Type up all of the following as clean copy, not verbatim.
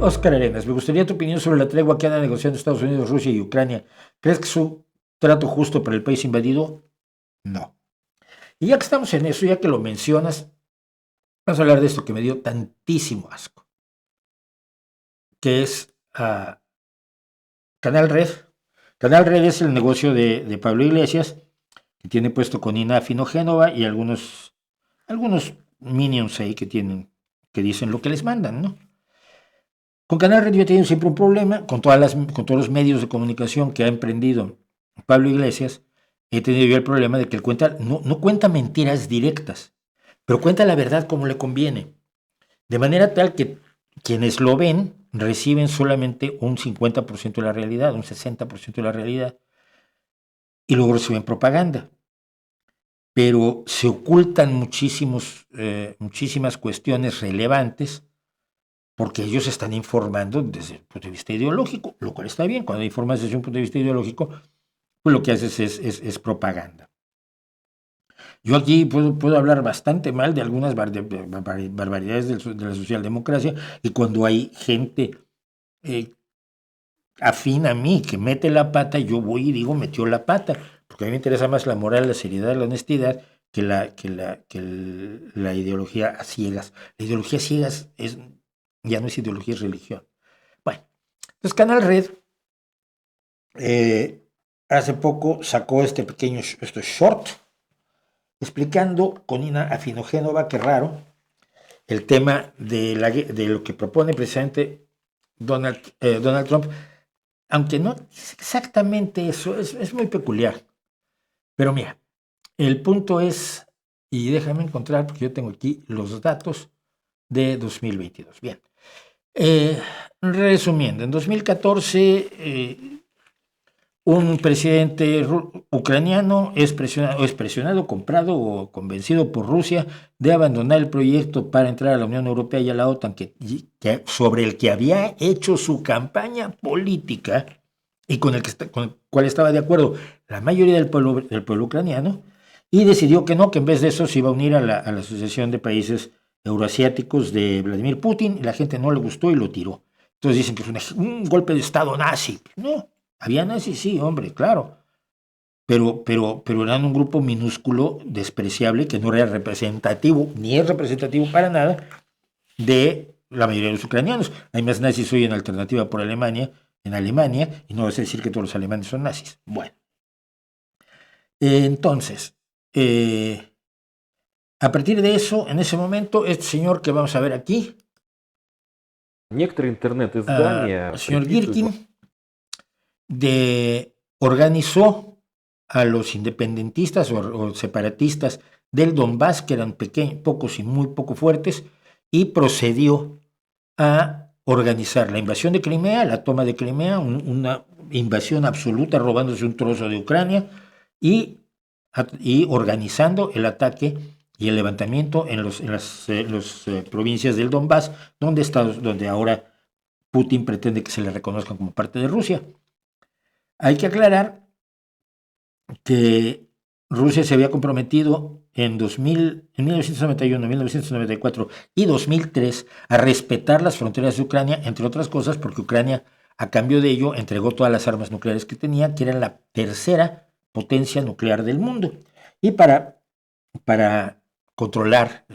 Oscar Arenas, me gustaría tu opinión sobre la tregua que han negociado Estados Unidos, Rusia y Ucrania. ¿Crees que es un trato justo para el país invadido? No. Y ya que estamos en eso, ya que lo mencionas, vamos a hablar de esto que me dio tantísimo asco, que es Canal Red. Canal Red es el negocio de Pablo Iglesias, que tiene puesto con Ina Finogénova y algunos minions ahí que dicen lo que les mandan, ¿no? Con Canal Red yo he tenido siempre un problema, con todos los medios de comunicación que ha emprendido Pablo Iglesias, he tenido yo el problema de que él no cuenta mentiras directas, pero cuenta la verdad como le conviene, de manera tal que quienes lo ven reciben solamente un 50% de la realidad, un 60% de la realidad, y luego reciben propaganda. Pero se ocultan muchísimas cuestiones relevantes porque ellos están informando desde el punto de vista ideológico, lo cual está bien. Cuando informas desde un punto de vista ideológico, pues lo que haces es propaganda. Yo aquí puedo hablar bastante mal de algunas barbaridades de la socialdemocracia, y cuando hay gente afín a mí que mete la pata, yo voy y digo metió la pata, porque a mí me interesa más la moral, la seriedad, la honestidad que la ideología a ciegas. La ideología a ciegas ya no es ideología, es religión. Bueno, entonces Canal Red hace poco sacó este short explicando con Ina Afinogénova, qué raro, el tema de lo que propone precisamente Donald Trump, aunque no es exactamente eso, es muy peculiar. Pero mira, el punto es, y déjame encontrar, porque yo tengo aquí los datos de 2022. Bien. Resumiendo, en 2014 un presidente ucraniano es presionado, comprado o convencido por Rusia de abandonar el proyecto para entrar a la Unión Europea y a la OTAN, sobre el que había hecho su campaña política y con el cual estaba de acuerdo la mayoría del pueblo ucraniano, y decidió que no, que en vez de eso se iba a unir a la Asociación de Países Euroasiáticos de Vladimir Putin, y la gente no le gustó y lo tiró. Entonces dicen que es un golpe de Estado nazi. No, había nazis, sí, hombre, claro, pero eran un grupo minúsculo, despreciable, que no era representativo, ni es representativo para nada, de la mayoría de los ucranianos. Hay más nazis hoy en Alternativa por Alemania, y no es decir que todos los alemanes son nazis. Bueno, entonces, a partir de eso, en ese momento, este señor que vamos a ver aquí, el señor Girkin, organizó a los independentistas o separatistas del Donbass, que eran pocos y muy poco fuertes, y procedió a organizar la invasión de Crimea, la toma de Crimea, una invasión absoluta, robándose un trozo de Ucrania, y organizando el ataque y el levantamiento en las provincias del Donbass, donde ahora Putin pretende que se le reconozcan como parte de Rusia. Hay que aclarar que Rusia se había comprometido en 1991, 1994 y 2003 a respetar las fronteras de Ucrania, entre otras cosas porque Ucrania, a cambio de ello, entregó todas las armas nucleares que tenía, que era la tercera potencia nuclear del mundo. Y para controlar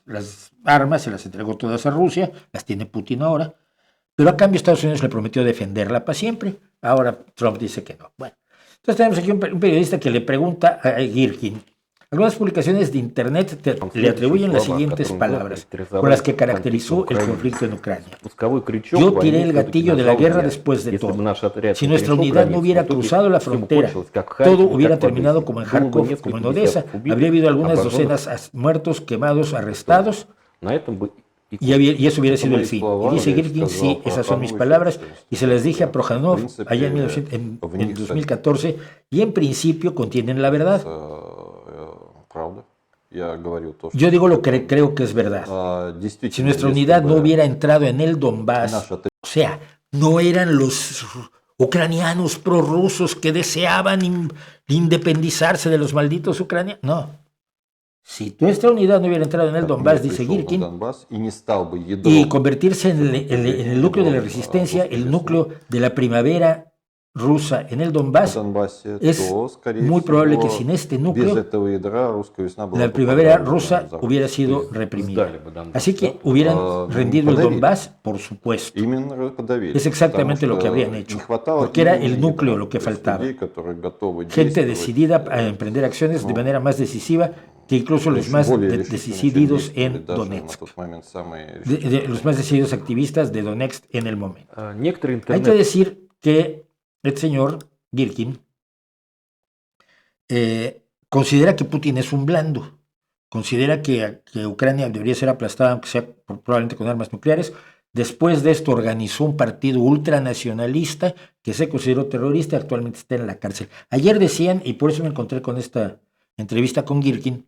las armas, se las entregó todas a Rusia, las tiene Putin ahora, pero a cambio Estados Unidos le prometió defenderla para siempre. Ahora Trump dice que no. Bueno, entonces tenemos aquí un periodista que le pregunta a Girkin. Algunas publicaciones de internet le atribuyen las siguientes palabras con las que caracterizó el conflicto en Ucrania. Yo tiré el gatillo de la guerra después de todo. Si nuestra unidad no hubiera cruzado la frontera, todo hubiera terminado como en Kharkov, como en Odessa. Habría habido algunas docenas muertos, quemados, arrestados, y eso hubiera sido el fin. Y dice Girkin, sí, esas son mis palabras, y se las dije a Projanov allá en 2014, y en principio contienen la verdad. Yo digo lo que creo que es verdad. Si nuestra unidad no hubiera entrado en el Donbass, o sea, no eran los ucranianos prorrusos que deseaban independizarse de los malditos ucranianos, no. si nuestra unidad no hubiera entrado en el Donbass, dice Girkin, y convertirse en el núcleo de la resistencia, el núcleo de la primavera rusa en el Donbass, es muy probable que sin este núcleo la primavera rusa hubiera sido reprimida. Así que hubieran rendido el Donbass, por supuesto. Es exactamente lo que habrían hecho, porque era el núcleo lo que faltaba. Gente decidida a emprender acciones de manera más decisiva que incluso los más decididos en Donetsk, los más decididos activistas de Donetsk en el momento. Hay que decir que el señor Girkin considera que Putin es un blando, considera que Ucrania debería ser aplastada, aunque sea probablemente con armas nucleares. Después de esto organizó un partido ultranacionalista que se consideró terrorista, actualmente está en la cárcel. Ayer decían, y por eso me encontré con esta entrevista con Girkin,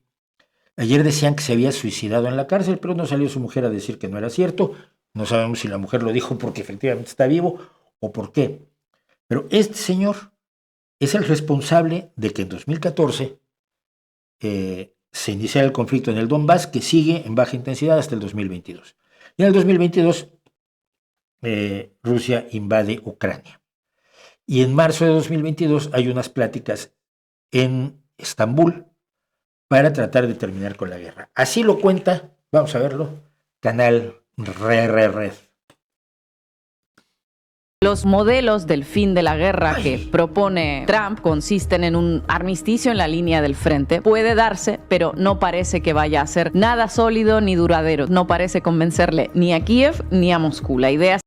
ayer decían que se había suicidado en la cárcel, pero no salió su mujer a decir que no era cierto. No sabemos si la mujer lo dijo porque efectivamente está vivo o por qué. Pero este señor es el responsable de que en 2014 se iniciara el conflicto en el Donbass, que sigue en baja intensidad hasta el 2022. Y en el 2022 Rusia invade Ucrania. Y en marzo de 2022 hay unas pláticas en Estambul para tratar de terminar con la guerra. Así lo cuenta, vamos a verlo, canal Red. Los modelos del fin de la guerra que propone Trump consisten en un armisticio en la línea del frente. Puede darse, pero no parece que vaya a ser nada sólido ni duradero. No parece convencerle ni a Kiev ni a Moscú. La idea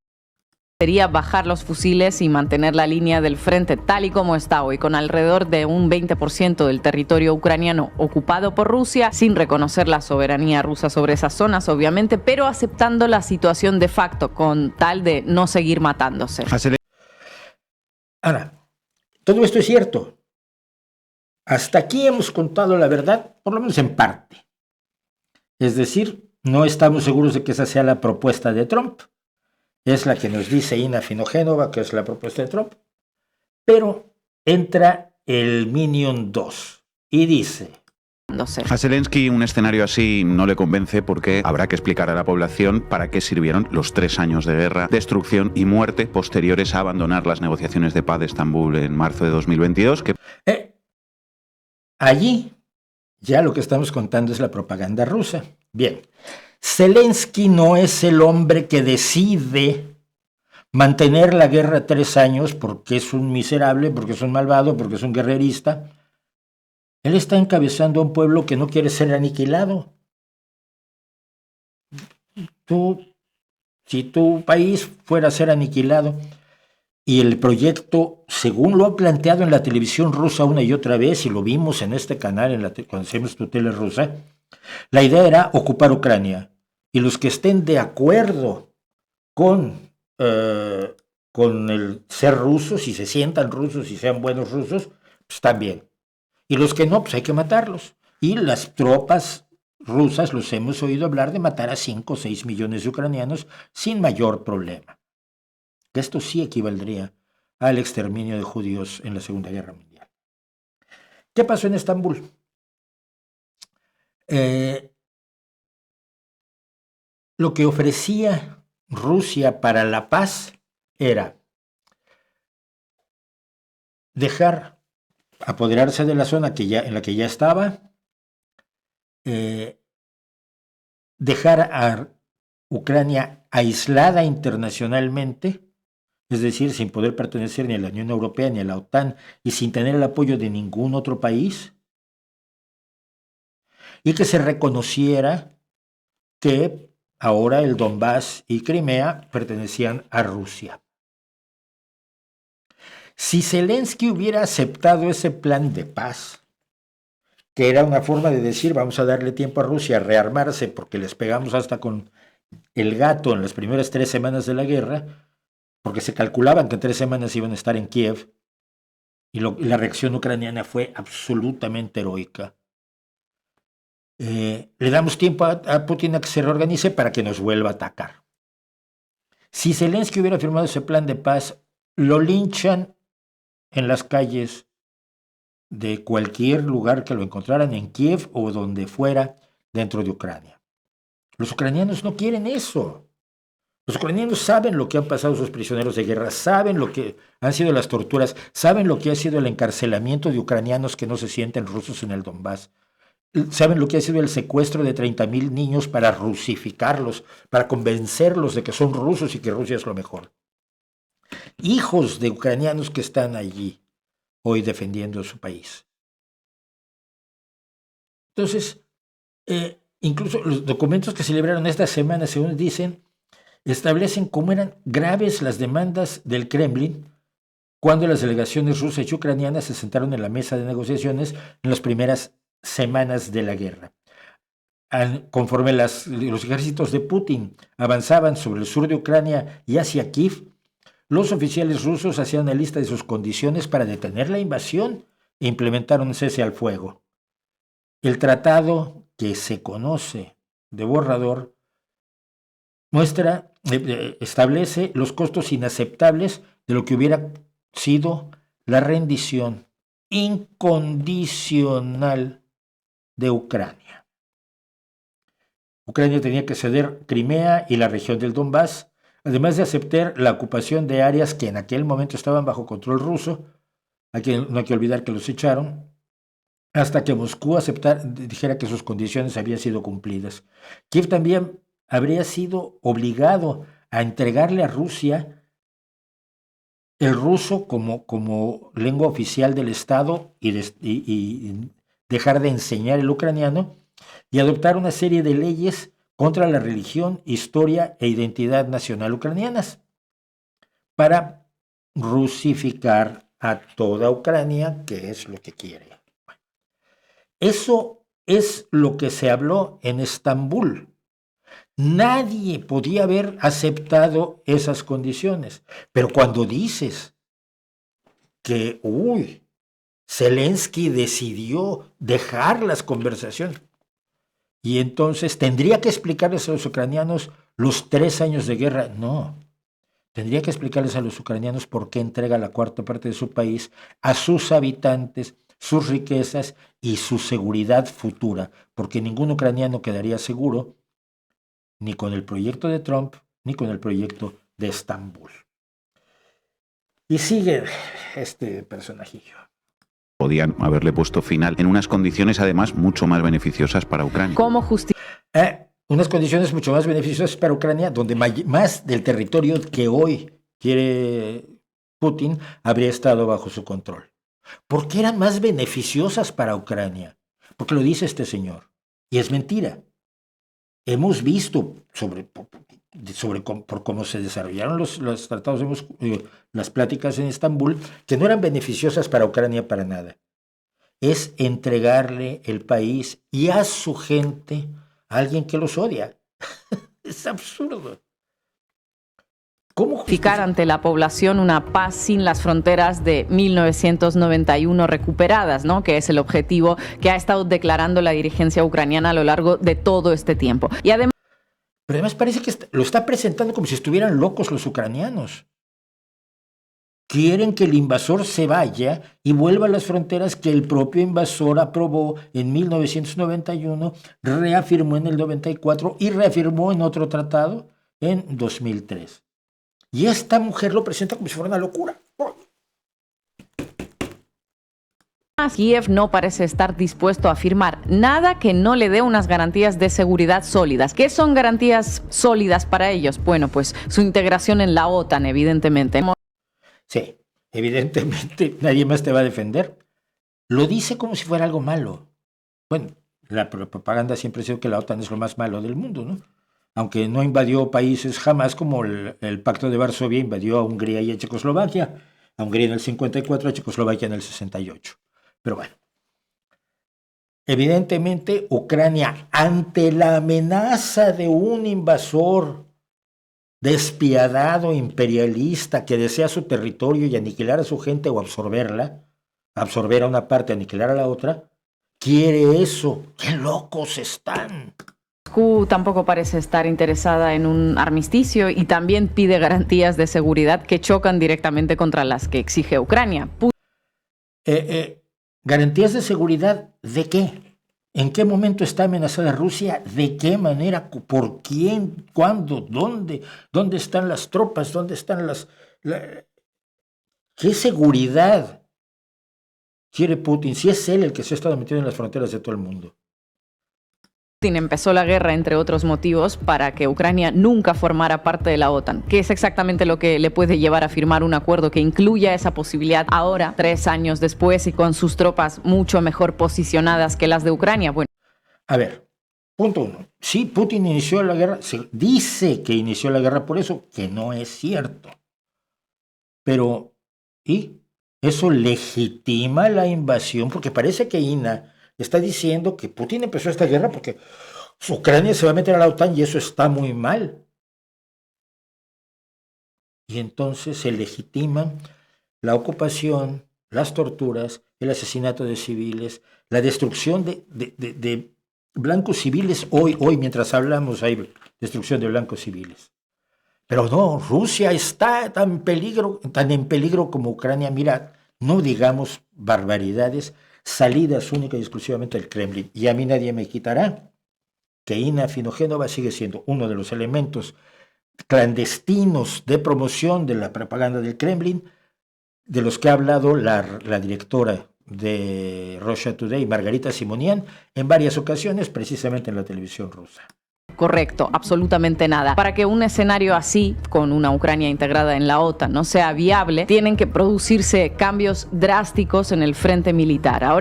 sería bajar los fusiles y mantener la línea del frente tal y como está hoy, con alrededor de un 20% del territorio ucraniano ocupado por Rusia, sin reconocer la soberanía rusa sobre esas zonas, obviamente, pero aceptando la situación de facto, con tal de no seguir matándose. Ahora, todo esto es cierto. Hasta aquí hemos contado la verdad, por lo menos en parte. Es decir, no estamos seguros de que esa sea la propuesta de Trump. Es la que nos dice Ina Finogénova, que es la propuesta de Trump. Pero entra el Minion 2 y dice: a Zelensky un escenario así no le convence porque habrá que explicar a la población para qué sirvieron los 3 años de guerra, destrucción y muerte posteriores a abandonar las negociaciones de paz de Estambul en marzo de 2022. Allí ya lo que estamos contando es la propaganda rusa. Bien, Zelensky no es el hombre que decide mantener la guerra 3 años porque es un miserable, porque es un malvado, porque es un guerrerista. Él está encabezando a un pueblo que no quiere ser aniquilado. Si tu país fuera a ser aniquilado y el proyecto, según lo ha planteado en la televisión rusa una y otra vez, y lo vimos en este canal cuando hacemos tu tele rusa, la idea era ocupar Ucrania. Y los que estén de acuerdo con el ser rusos, y se sientan rusos y sean buenos rusos, pues también. Y los que no, pues hay que matarlos. Y las tropas rusas, los hemos oído hablar de matar a 5 o 6 millones de ucranianos sin mayor problema. Esto sí equivaldría al exterminio de judíos en la Segunda Guerra Mundial. ¿Qué pasó en Estambul? Lo que ofrecía Rusia para la paz era dejar apoderarse de la zona en la que ya estaba, dejar a Ucrania aislada internacionalmente, es decir, sin poder pertenecer ni a la Unión Europea ni a la OTAN y sin tener el apoyo de ningún otro país, y que se reconociera que ahora el Donbass y Crimea pertenecían a Rusia. Si Zelensky hubiera aceptado ese plan de paz, que era una forma de decir vamos a darle tiempo a Rusia a rearmarse porque les pegamos hasta con el gato en las primeras 3 semanas de la guerra, porque se calculaban que en 3 semanas iban a estar en Kiev, y la reacción ucraniana fue absolutamente heroica. Le damos tiempo a Putin a que se reorganice para que nos vuelva a atacar. Si Zelensky hubiera firmado ese plan de paz, lo linchan en las calles de cualquier lugar que lo encontraran en Kiev o donde fuera dentro de Ucrania. Los ucranianos no quieren eso. Los ucranianos saben lo que han pasado sus prisioneros de guerra, saben lo que han sido las torturas, saben lo que ha sido el encarcelamiento de ucranianos que no se sienten rusos en el Donbass. Saben lo que ha sido el secuestro de 30,000 niños para rusificarlos, para convencerlos de que son rusos y que Rusia es lo mejor. Hijos de ucranianos que están allí hoy defendiendo su país. Entonces, incluso los documentos que celebraron esta semana, según dicen, establecen cómo eran graves las demandas del Kremlin cuando las delegaciones rusas y ucranianas se sentaron en la mesa de negociaciones en las primeras semanas de la guerra. Conforme los ejércitos de Putin avanzaban sobre el sur de Ucrania y hacia Kiev, los oficiales rusos hacían una lista de sus condiciones para detener la invasión e implementaron un cese al fuego. El tratado que se conoce de borrador establece los costos inaceptables de lo que hubiera sido la rendición incondicional de Ucrania. Ucrania tenía que ceder Crimea y la región del Donbass, además de aceptar la ocupación de áreas que en aquel momento estaban bajo control ruso. No hay que olvidar que los echaron, hasta que Moscú dijera que sus condiciones habían sido cumplidas. Kiev también habría sido obligado a entregarle a Rusia el ruso como lengua oficial del Estado y dejar de enseñar el ucraniano y adoptar una serie de leyes contra la religión, historia e identidad nacional ucranianas para rusificar a toda Ucrania, que es lo que quiere. Eso es lo que se habló en Estambul. Nadie podía haber aceptado esas condiciones. Pero cuando dices que, Zelensky decidió dejar las conversaciones, y entonces tendría que explicarles a los ucranianos los 3 años de guerra. No, tendría que explicarles a los ucranianos por qué entrega la cuarta parte de su país a sus habitantes, sus riquezas y su seguridad futura, porque ningún ucraniano quedaría seguro ni con el proyecto de Trump, ni con el proyecto de Estambul. Y sigue este personajillo. Podían haberle puesto final en unas condiciones además mucho más beneficiosas para Ucrania. ¿Cómo justificar? Unas condiciones mucho más beneficiosas para Ucrania, donde más del territorio que hoy quiere Putin habría estado bajo su control. ¿Por qué eran más beneficiosas para Ucrania? Porque lo dice este señor. Y es mentira. Hemos visto por cómo se desarrollaron los tratados, las pláticas en Estambul, que no eran beneficiosas para Ucrania para nada. Es entregarle el país y a su gente a alguien que los odia. Es absurdo. ¿Cómo justificar ante la población una paz sin las fronteras de 1991 recuperadas, ¿no? Que es el objetivo que ha estado declarando la dirigencia ucraniana a lo largo de todo este tiempo. Y además, pero además parece que lo está presentando como si estuvieran locos los ucranianos. Quieren que el invasor se vaya y vuelva a las fronteras que el propio invasor aprobó en 1991, reafirmó en el 94 y reafirmó en otro tratado en 2003. Y esta mujer lo presenta como si fuera una locura. Kiev no parece estar dispuesto a firmar nada que no le dé unas garantías de seguridad sólidas. ¿Qué son garantías sólidas para ellos? Bueno, pues su integración en la OTAN, evidentemente. Sí, evidentemente nadie más te va a defender. Lo dice como si fuera algo malo. Bueno, la propaganda siempre ha sido que la OTAN es lo más malo del mundo, ¿no? Aunque no invadió países jamás, como el Pacto de Varsovia invadió a Hungría y a Checoslovaquia. A Hungría en el 54, a Checoslovaquia en el 68. Pero bueno, evidentemente Ucrania, ante la amenaza de un invasor despiadado, imperialista, que desea su territorio y aniquilar a su gente o absorber a una parte, aniquilar a la otra, quiere eso. ¡Qué locos están! Moscú tampoco parece estar interesada en un armisticio y también pide garantías de seguridad que chocan directamente contra las que exige Ucrania. ¿Garantías de seguridad de qué? ¿En qué momento está amenazada Rusia? ¿De qué manera? ¿Por quién? ¿Cuándo? ¿Dónde? ¿Dónde están las tropas? ¿Dónde están ¿Qué seguridad quiere Putin? Si es él el que se ha estado metiendo en las fronteras de todo el mundo. Putin empezó la guerra, entre otros motivos, para que Ucrania nunca formara parte de la OTAN, que es exactamente lo que le puede llevar a firmar un acuerdo que incluya esa posibilidad ahora, 3 años después, y con sus tropas mucho mejor posicionadas que las de Ucrania. Bueno. A ver, punto 1. Sí, Putin inició la guerra, se dice que inició la guerra por eso, que no es cierto. Pero, ¿y? Eso legitima la invasión, porque parece que INA está diciendo que Putin empezó esta guerra porque Ucrania se va a meter a la OTAN y eso está muy mal. Y entonces se legitiman la ocupación, las torturas, el asesinato de civiles, la destrucción de blancos civiles. Hoy, mientras hablamos, hay destrucción de blancos civiles. Pero no, Rusia está tan en peligro como Ucrania. Mira, no digamos barbaridades, salidas única y exclusivamente del Kremlin. Y a mí nadie me quitará que Ina Afinogenova sigue siendo uno de los elementos clandestinos de promoción de la propaganda del Kremlin, de los que ha hablado la directora de Russia Today, Margarita Simonian, en varias ocasiones, precisamente en la televisión rusa. Correcto, absolutamente nada. Para que un escenario así, con una Ucrania integrada en la OTAN, no sea viable, tienen que producirse cambios drásticos en el frente militar. Ahora,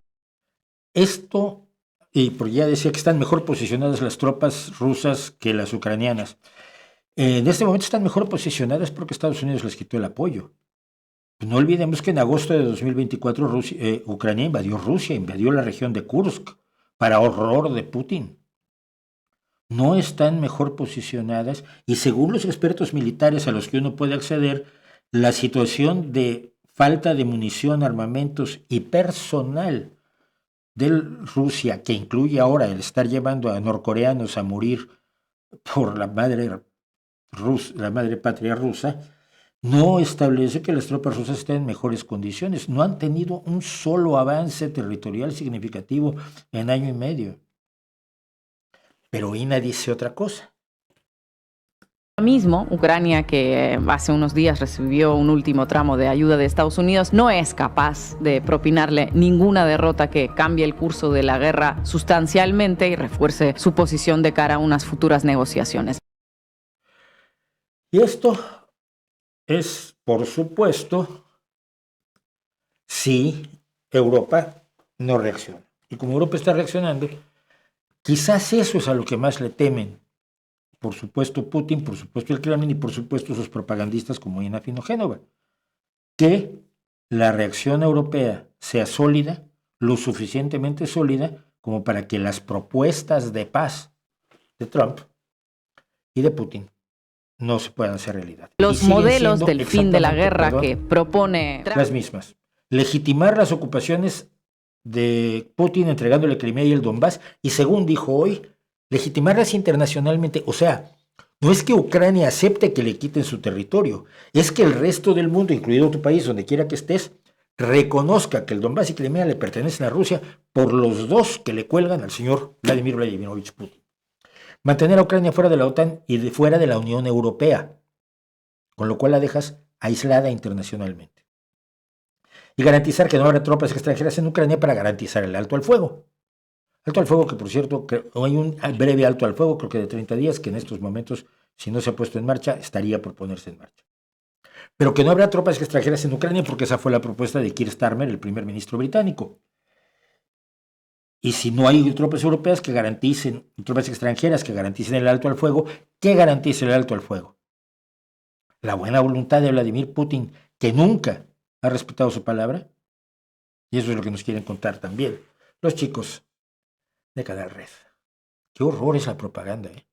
esto, y porque ya decía que están mejor posicionadas las tropas rusas que las ucranianas. En este momento están mejor posicionadas porque Estados Unidos les quitó el apoyo. No olvidemos que en agosto de 2024 Ucrania invadió Rusia, invadió la región de Kursk, para horror de Putin. No están mejor posicionadas y según los expertos militares a los que uno puede acceder, la situación de falta de munición, armamentos y personal de Rusia, que incluye ahora el estar llevando a norcoreanos a morir por la madre patria rusa, no establece que las tropas rusas estén en mejores condiciones. No han tenido un solo avance territorial significativo en año y medio. Pero INA dice otra cosa. mismo, Ucrania, que hace unos días recibió un último tramo de ayuda de Estados Unidos, no es capaz de propinarle ninguna derrota que cambie el curso de la guerra sustancialmente y refuerce su posición de cara a unas futuras negociaciones. Y esto es, por supuesto, si Europa no reacciona. Y como Europa está reaccionando, quizás eso es a lo que más le temen. Por supuesto Putin, por supuesto el Kremlin y por supuesto sus propagandistas como Ina Afinogenova. Que la reacción europea sea sólida, lo suficientemente sólida como para que las propuestas de paz de Trump y de Putin no se puedan hacer realidad. Los modelos del fin de la guerra que propone Trump. Las mismas. Legitimar las ocupaciones de Putin entregándole Crimea y el Donbass, y según dijo hoy, legitimarlas internacionalmente. O sea, no es que Ucrania acepte que le quiten su territorio, es que el resto del mundo, incluido tu país, donde quiera que estés, reconozca que el Donbass y Crimea le pertenecen a Rusia por los dos que le cuelgan al señor Vladimir Vladimirovich Putin. Mantener a Ucrania fuera de la OTAN y fuera de la Unión Europea, con lo cual la dejas aislada internacionalmente. Y garantizar que no habrá tropas extranjeras en Ucrania para garantizar el alto al fuego. Alto al fuego que, por cierto, hay un breve alto al fuego, creo que de 30 días, que en estos momentos, si no se ha puesto en marcha, estaría por ponerse en marcha. Pero que no habrá tropas extranjeras en Ucrania porque esa fue la propuesta de Keir Starmer, el primer ministro británico. Y si no hay tropas europeas que garanticen, tropas extranjeras que garanticen el alto al fuego, ¿qué garantiza el alto al fuego? La buena voluntad de Vladimir Putin, que nunca ha respetado su palabra. Y eso es lo que nos quieren contar también los chicos de Canal Red. Qué horror es la propaganda, ¿eh?